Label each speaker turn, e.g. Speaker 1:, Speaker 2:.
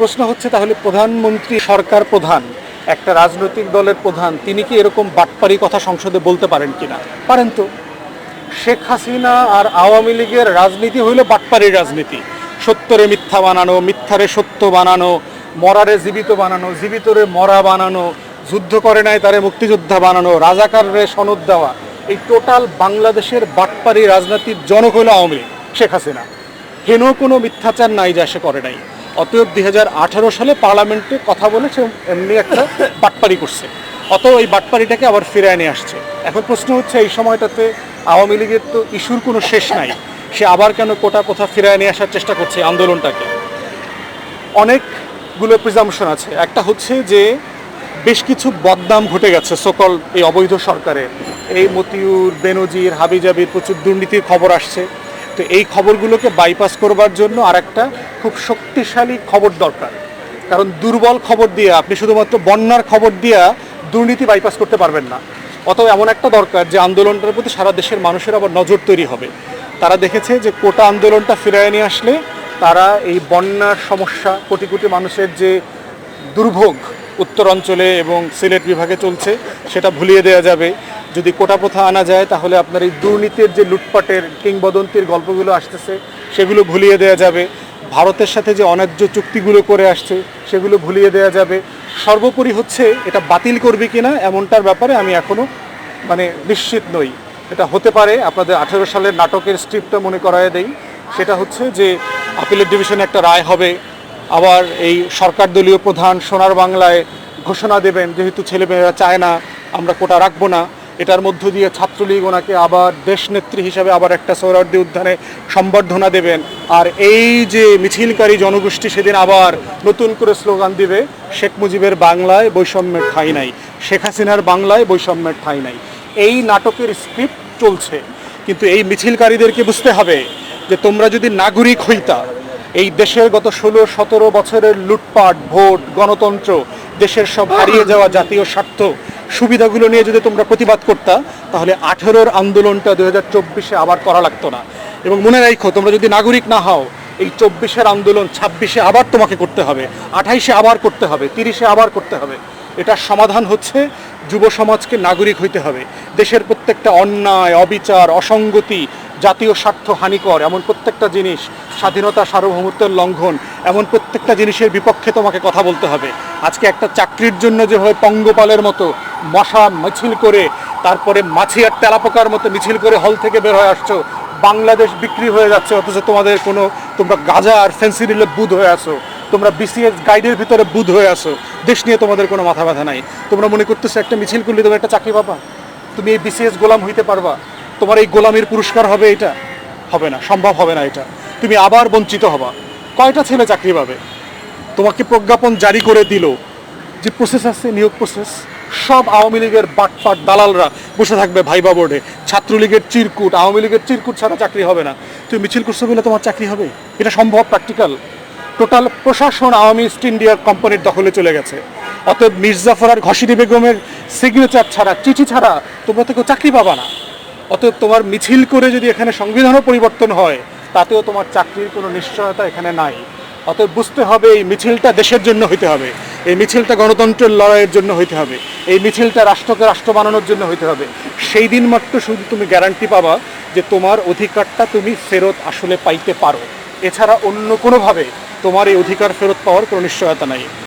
Speaker 1: প্রশ্ন হচ্ছে তাহলে প্রধানমন্ত্রী সরকার প্রধান একটা রাজনৈতিক দলের প্রধান তিনি কি এরকম বাটপারি কথা সংসদে বলতে পারেন কিনা? পারেন তো। শেখ হাসিনা আর আওয়ামী লীগের রাজনীতি হইল বাটপারির রাজনীতি। সত্যরে মিথ্যা বানানো, মিথ্যারে সত্য বানানো, মরারে জীবিত বানানো, জীবিতরে মরা বানানো, যুদ্ধ করে নাই তারে মুক্তিযোদ্ধা বানানো, রাজাকাররে সনদ দেওয়া। এই টোটাল বাংলাদেশের বাটপারি রাজনীতির জনক হইল আওয়ামী লীগ, শেখ হাসিনা। হেন কোনো মিথ্যাচার নাই যা সে করে নাই। অতএব 2018 সালে পার্লামেন্টে কথা বলে সে এমনি একটা বাটপারি করছে, অত এই বাটপারিটাকে আবার ফিরিয়ে নিয়ে আসছে। এখন প্রশ্ন হচ্ছে এই সময়টাতে আওয়ামী লীগের তো ইস্যুর কোনো শেষ নাই, সে আবার কেন কোটা প্রথা ফিরিয়ে নিয়ে আসার চেষ্টা করছে আন্দোলনটাকে? অনেকগুলো প্রিজাম্পশন আছে। একটা হচ্ছে যে বেশ কিছু বদনাম ঘটে গেছে সকল এই অবৈধ সরকারের। এই মতিউর, বেনজির, হাবিজাবির প্রচুর দুর্নীতির খবর আসছে। তো এই খবরগুলোকে বাইপাস করবার জন্য আর একটা খুব শক্তিশালী খবর দরকার। কারণ দুর্বল খবর দিয়ে আপনি শুধুমাত্র বন্যার খবর দিয়ে দুর্নীতি বাইপাস করতে পারবেন না। অতএব এমন একটা দরকার যে আন্দোলনটার প্রতি সারা দেশের মানুষের আবার নজর তৈরি হবে। তারা দেখেছে যে কোটা আন্দোলনটা ফিরিয়ে নিয়ে আসলে তারা এই বন্যার সমস্যা, কোটি কোটি মানুষের যে দুর্ভোগ উত্তরাঞ্চলে এবং সিলেট বিভাগে চলছে সেটা ভুলিয়ে দেওয়া যাবে। যদি কোটা প্রথা আনা যায় তাহলে আপনার এই দুর্নীতির যে লুটপাটের কিংবদন্তির গল্পগুলো আসতেছে সেগুলো ভুলিয়ে দেওয়া যাবে। ভারতের সাথে যে অন্যায্য চুক্তিগুলো করে আসছে সেগুলো ভুলিয়ে দেওয়া যাবে। সর্বোপরি হচ্ছে এটা বাতিল করবে কিনা এমনটার ব্যাপারে আমি এখনও নিশ্চিত নই। এটা হতে পারে। আপনাদের 18 সালের নাটকের স্ক্রিপ্টটা মনে করায় দেই। সেটা হচ্ছে যে আপিলের ডিভিশনে একটা রায় হবে, আবার এই সরকার দলীয় প্রধান সোনার বাংলায় ঘোষণা দেবেন যেহেতু ছেলেমেয়েরা চায় না আমরা কোটা রাখবো না। এটার মধ্য দিয়ে ছাত্রলীগ ওনাকে আবার দেশনেত্রী হিসাবে আবার একটা সোহরাওয়ার্দী উদ্যানে সম্বর্ধনা দেবেন। আর এই যে মিছিলকারী জনগোষ্ঠী সেদিন আবার নতুন করে স্লোগান দিবে, শেখ মুজিবের বাংলায় বৈষম্যের ঠাঁই নাই, শেখ হাসিনার বাংলায় বৈষম্যের ঠাঁই নাই। এই নাটকের স্ক্রিপ্ট চলছে। কিন্তু এই মিছিলকারীদেরকে বুঝতে হবে যে তোমরা যদি নাগরিক হইতা, এই দেশের গত 16-17 বছরের লুটপাট, ভোট, গণতন্ত্র, দেশের সব হারিয়ে যাওয়া জাতীয় স্বার্থ সুবিধাগুলো নিয়ে যদি তোমরা প্রতিবাদ করতা তাহলে 18-র আন্দোলনটা 2024-এ আবার করা লাগতো না। এবং মনে রাখো, তোমরা যদি নাগরিক না হও এই 24-এর আন্দোলন 26-এ আবার তোমাকে করতে হবে, 28-এ আবার করতে হবে, 30-এ আবার করতে হবে। এটার সমাধান হচ্ছে যুব সমাজকে নাগরিক হইতে হবে। দেশের প্রত্যেকটা অন্যায়, অবিচার, অসঙ্গতি, জাতীয় স্বার্থ হানিকর এমন প্রত্যেকটা জিনিস, স্বাধীনতা সার্বভৌমত্বের লঙ্ঘন এমন প্রত্যেকটা জিনিসের বিপক্ষে তোমাকে কথা বলতে হবে। আজকে একটা চাকরির জন্য যেভাবে পঙ্গপালের মতো মশা মিছিল করে, তারপরে মাছি আর তেলাপোকার মতো মিছিল করে হল থেকে বের হয়ে আসছো, বাংলাদেশ বিক্রি হয়ে যাচ্ছে, অথচ তোমরা গাঁজা আর ফেন্সিডিলে বুধ হয়ে আসো, তোমরা বিসিএস গাইডের ভিতরে বুধ হয়ে আসো, দেশ নিয়ে তোমাদের কোনো মাথা ব্যথা নাই। তোমরা মনে করতেছো একটা মিছিল করলে তুমি একটা চাকরি পাবা, তুমি এই বিসিএস গোলাম হইতে পারবা, তোমার এই গোলামির পুরস্কার হবে? এটা হবে না, সম্ভব হবে না। এটা তুমি আবার বঞ্চিত হবা। কয়টা ছেলে চাকরি পাবে? তোমাকে প্রজ্ঞাপন জারি করে দিল, যে প্রসেস আছে নিয়োগ প্রসেস, সব আওয়ামী লীগের বাটপাট দালালরা বসে থাকবে ভাইবা বোর্ডে। ছাত্রলীগের চিরকুট, আওয়ামী লীগের চিরকুট ছাড়া চাকরি হবে না। তুমি মিছিল করছো বলে তোমার চাকরি হবে? এটা সম্ভব? প্র্যাকটিক্যাল? টোটাল প্রশাসন আওয়ামী ইস্ট ইন্ডিয়া কোম্পানির দখলে চলে গেছে। অতএব মির্জাফর আর ঘসিরি বেগমের সিগনেচার ছাড়া, চিঠি ছাড়া তোমরা তো কেউ চাকরি পাবা না। অতএব তোমার মিছিল করে যদি এখানে সংবিধানও পরিবর্তন হয় তাতেও তোমার চাকরির কোনো নিশ্চয়তা এখানে নাই। অতএব বুঝতে হবে এই মিছিলটা দেশের জন্য হইতে হবে, এই মিছিলটা গণতন্ত্রের লড়াইয়ের জন্য হইতে হবে, এই মিছিলটা রাষ্ট্রকে রাষ্ট্র বানানোর জন্য হইতে হবে। সেই দিন মাত্র শুধু তুমি গ্যারান্টি পাবা যে তোমার অধিকারটা তুমি ফেরত আসলে পাইতে পারো। এছাড়া অন্য কোনোভাবে তোমার এই অধিকার ফেরত পাওয়ার কোনো নিশ্চয়তা নাই।